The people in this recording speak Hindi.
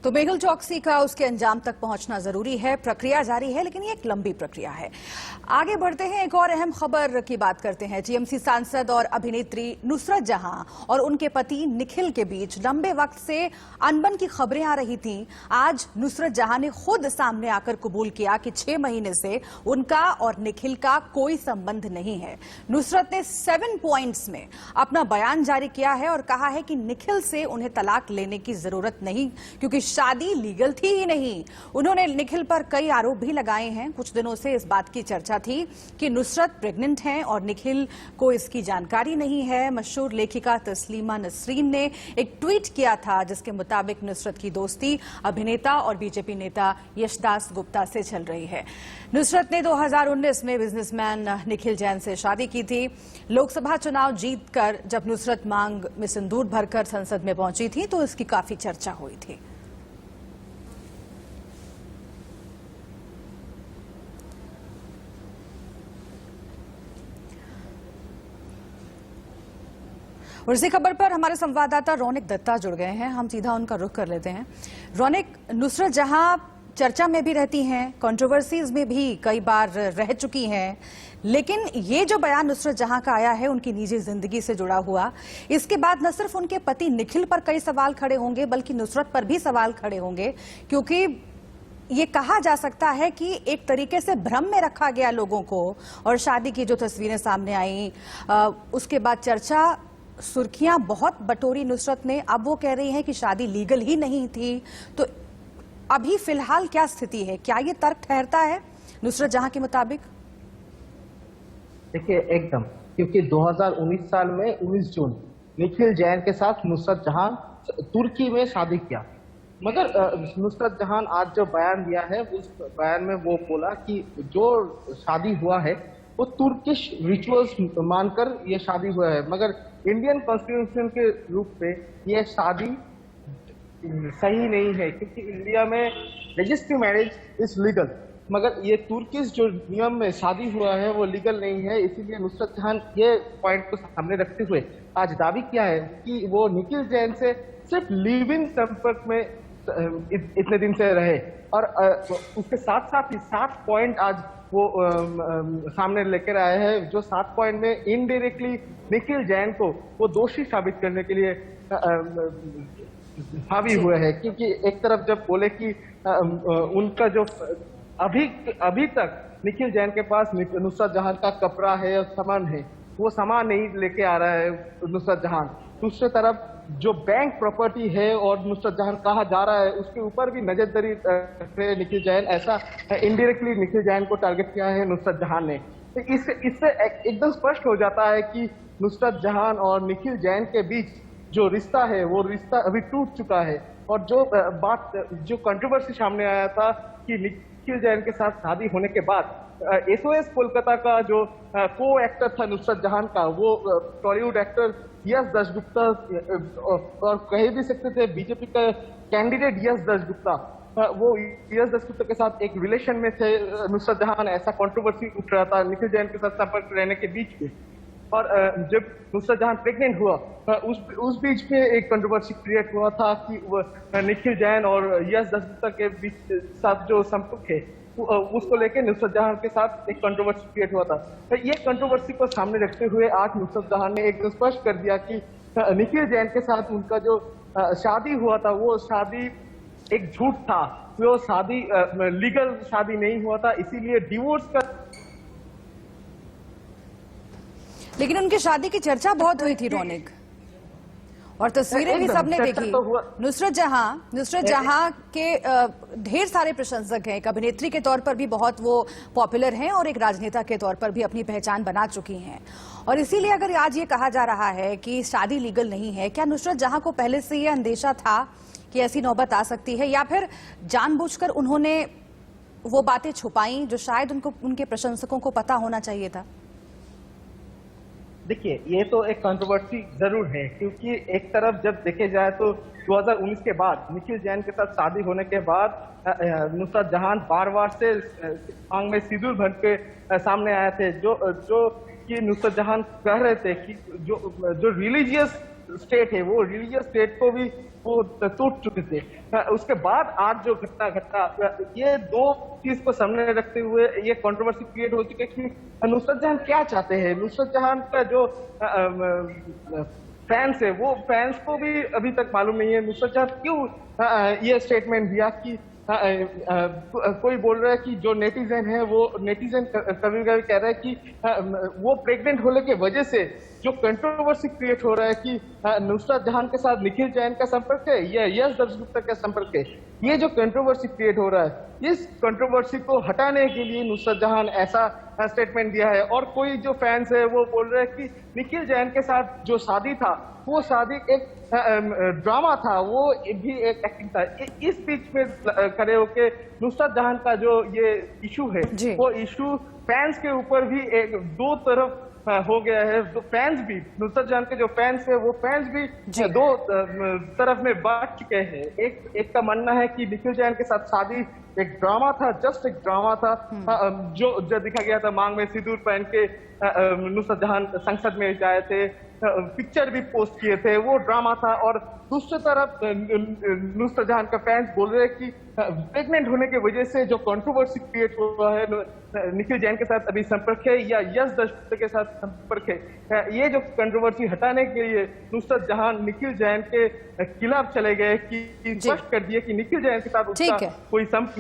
तो मेहुल चौकसी का उसके अंजाम तक पहुंचना जरूरी है। प्रक्रिया जारी है, लेकिन ये एक लंबी प्रक्रिया है। आगे बढ़ते हैं, एक और अहम खबर की बात करते हैं। टीएमसी सांसद और अभिनेत्री नुसरत जहां और उनके पति निखिल के बीच लंबे वक्त से अनबन की खबरें आ रही थीं। आज नुसरत जहां ने खुद सामने आकर कबूल किया कि 6 महीने से उनका और निखिल का कोई संबंध नहीं है। नुसरत ने 7 पॉइंट्स में अपना बयान जारी किया है और कहा है कि निखिल से उन्हें तलाक लेने की जरूरत नहीं, क्योंकि शादी लीगल थी ही नहीं। उन्होंने निखिल पर कई आरोप भी लगाए हैं। कुछ दिनों से इस बात की चर्चा थी कि नुसरत प्रेग्नेंट हैं और निखिल को इसकी जानकारी नहीं है। मशहूर लेखिका तस्लीमा नसरीन ने एक ट्वीट किया था, जिसके मुताबिक नुसरत की दोस्ती अभिनेता और बीजेपी नेता यशदास गुप्ता से चल रही है। नुसरत ने 2019 में बिजनेसमैन निखिल जैन से शादी की थी। लोकसभा चुनाव जीतकर जब नुसरत मांग में सिंदूर भरकर संसद में पहुंची थी तो इसकी काफी चर्चा हुई थी। और इसी खबर पर हमारे संवाददाता रौनक दत्ता जुड़ गए हैं। हम सीधा उनका रुख कर लेते हैं। रौनक, नुसरत जहां चर्चा में भी रहती हैं, कंट्रोवर्सीज में भी कई बार रह चुकी हैं, लेकिन ये जो बयान नुसरत जहां का आया है उनकी निजी जिंदगी से जुड़ा हुआ, इसके बाद न सिर्फ उनके पति निखिल पर कई सवाल खड़े होंगे, बल्कि नुसरत पर भी सवाल खड़े होंगे, क्योंकि ये कहा जा सकता है कि एक तरीके से भ्रम में रखा गया लोगों को। और शादी की जो तस्वीरें सामने आई, उसके बाद चर्चा, सुर्खियां बहुत बटोरी नुसरत ने। अब वो कह रही हैं कि शादी लीगल ही नहीं थी। तो अभी फिलहाल क्या स्थिति है? क्या ये तर्क ठहरता है नुसरत जहां के मुताबिक? देखिए, एकदम, क्योंकि 2019 साल में 19 जून निखिल जैन के साथ नुसरत जहां तुर्की में शादी किया। मगर नुसरत जहां आज जो बयान दिया है, उस बयान में वो बोला कि जो शादी हुआ है वो तुर्किश रिचुअल्स मानकर ये शादी हुआ है, मगर इंडियन कॉन्स्टिट्यूशन के रूप में ये शादी सही नहीं है, क्योंकि इंडिया में रजिस्ट्री मैरिज इज लीगल, मगर ये तुर्किश जो नियम में शादी हुआ है वो लीगल नहीं है। इसीलिए नुसरत जहां ये पॉइंट को सामने रखते हुए आज दावी किया है कि वो निखिल जैन से सिर्फ लिव इन संपर्क में इतने दिन से रहे। और उसके साथ साथ ही 7 पॉइंट आज वो सामने लेकर आए हैं, जो 7 पॉइंट में इनडायरेक्टली निखिल जैन को वो दोषी साबित करने के लिए हावी हुए हैं। क्योंकि एक तरफ जब बोले कि उनका जो अभी तक निखिल जैन के पास नुसरत जहां का कपड़ा है और सामान है, वो सामान नहीं लेके आ रहा है नुसरत जहां। दूसरी तरफ जो बैंक प्रॉपर्टी है और नुसरत जहां कहा जा रहा है, उसके ऊपर भी नजरदारी रखे निखिल जैन। ऐसा इनडायरेक्टली निखिल जैन को टारगेट किया है नुसरत जहां ने। तो इससे एकदम स्पष्ट हो जाता है कि नुसरत जहां और निखिल जैन के बीच जो रिश्ता है वो रिश्ता अभी टूट चुका है। और जो कंट्रोवर्सी सामने आया था कि निखिल जैन के साथ शादी होने के बाद SOS कोलकाता का जो को एक्टर था नुसरत जहां का, वो टॉलीवुड एक्टर यश दासगुप्ता, और कह भी सकते थे बीजेपी का कैंडिडेट यश दासगुप्ता, वो यश दासगुप्ता के साथ एक रिलेशन में थे नुसरत जहां। ऐसा कंट्रोवर्सी उठ रहा था निखिल जैन के साथ संपर्क रहने के बीच में। और जब नुसरत जहां प्रेग्नेंट हुआ, उस बीच में एक कंट्रोवर्सी क्रिएट हुआ था कि निखिल जैन और यश दासगुप्ता के बीच साथ जो संपर्क है उसको लेकर नुसरत जहां के साथ एक कंट्रोवर्सी क्रिएट हुआ था। तो ये कंट्रोवर्सी को सामने रखते हुए आज नुसरत जहां ने एक स्पष्ट कर दिया कि निखिल जैन के साथ उनका जो शादी हुआ था वो शादी एक झूठ था, वो शादी लीगल शादी नहीं हुआ था। इसीलिए डिवोर्स का, लेकिन उनकी शादी की चर्चा बहुत हुई थी रौनक, और तस्वीरें भी सबने देखी। नुसरत जहां के ढेर सारे प्रशंसक हैं। एक अभिनेत्री के तौर पर भी बहुत वो पॉपुलर हैं और एक राजनेता के तौर पर भी अपनी पहचान बना चुकी हैं। और इसीलिए अगर आज ये कहा जा रहा है कि शादी लीगल नहीं है, क्या नुसरत जहां को पहले से ये अंदेशा था कि ऐसी नौबत आ सकती है, या फिर जानबूझकर उन्होंने वो बातें छुपाई जो शायद उनके प्रशंसकों को पता होना चाहिए था? देखिए, ये तो एक कंट्रोवर्सी जरूर है, क्योंकि एक तरफ जब देखे जाए तो 2019 के बाद निखिल जैन के साथ शादी होने के बाद नुसरत जहां बार से आंख में सिंदूर भर के सामने आए थे, जो कि नुसरत जहां कह रहे थे कि जो रिलीजियस स्टेट है वो रिलीजियस स्टेट को भी वो टूट चुके थे। उसके बाद आज जो घटना घटा, ये दो चीज को सामने रखते हुए ये कंट्रोवर्सी क्रिएट हो चुकी है कि नुसरत जहां क्या चाहते हैं। नुसरत जहां का जो फैंस है वो फैंस को भी अभी तक मालूम नहीं है नुसरत जहां क्यों ये स्टेटमेंट दिया कि कोई बोल रहा है कि जो नेटिजन है वो नेटिजन कभी कभी कह रहा है कि वो प्रेग्नेंट होने की वजह से जो कंट्रोवर्सी क्रिएट हो रहा है कि नुसरत जहां के साथ निखिल जैन का संपर्क है या यश दर्शगुप्ता का संपर्क है, ये जो कंट्रोवर्सी क्रिएट हो रहा है इस कंट्रोवर्सी को हटाने के लिए नुसरत जहां ऐसा स्टेटमेंट दिया है। और कोई जो फैंस है वो बोल रहे हैं कि निखिल जैन के साथ जो शादी था वो शादी एक ड्रामा था, वो भी एक एक्टिंग था। इस बीच में खड़े होके नुसरत जहां का जो ये इशू है वो इशू फैंस के ऊपर भी एक दो तरफ हो गया है। तो फैंस भी नुसरत जहां के जो फैंस है वो फैंस भी दो तरफ में बांट चुके हैं। एक का मानना है कि निखिल जैन के साथ शादी एक ड्रामा था, जस्ट एक ड्रामा था, जो दिखा गया था मांग में सिंदूर पहन के नुसरत जहां संसद में जाए थे, पिक्चर भी पोस्ट किए थे, वो ड्रामा था। और दूसरी तरफ नुसरत जहां का फैंस बोल रहे हैं कि प्रेग्नेंट होने की वजह से जो कंट्रोवर्सी क्रिएट हुआ है, निखिल जैन के साथ अभी संपर्क है या यश दर्शगुप्ता के साथ संपर्क है, ये जो कंट्रोवर्सी हटाने के लिए नुसरत जहां निखिल जैन के खिलाफ चले गए कि स्पष्ट कर दिए कि निखिल जैन के साथ उसका कोई संपर्क